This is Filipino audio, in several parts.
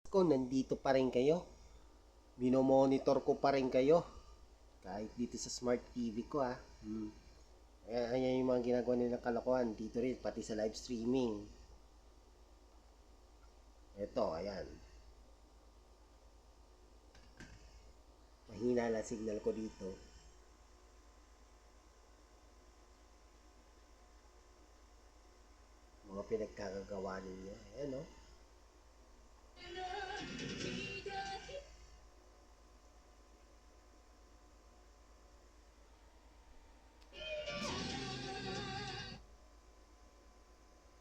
Ko, nandito pa rin kayo. Minomonitor ko pa rin kayo. Kahit dito sa smart TV ko Ayan yung mga ginagawa nilang kalokohan. Dito rin, pati sa live streaming. Ito, ayan. Mahina lang signal ko dito. Mga pinagkakagawa ninyo. Ayan, no?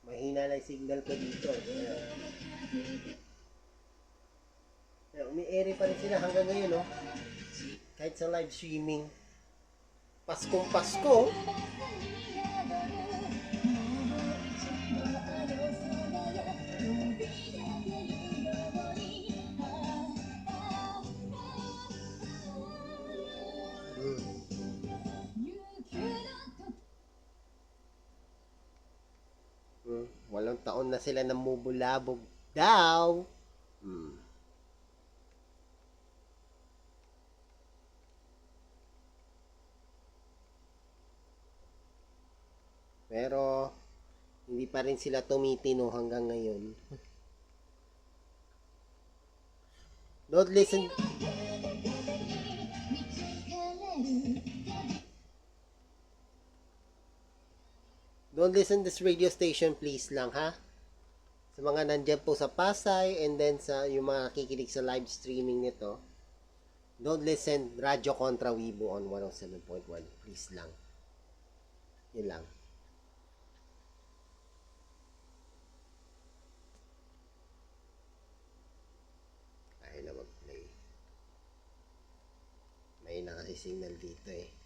Mahina lang signal ko dito. Ayan. Umi-ere pa rin sila hanggang ngayon, no? Kahit sa live streaming. Paskong Pasko. Walang taon na sila namubulabog daw. Pero hindi pa rin sila tumitino hanggang ngayon. Don't listen. Don't listen this radio station please lang ha. Sa mga nandyan po sa Pasay and then sa yung mga kikinig sa live streaming nito. Don't listen Radyo Kontra Weibo on 107.1 please lang. Yun lang. Ay na mag-play. May nakasi signal dito eh.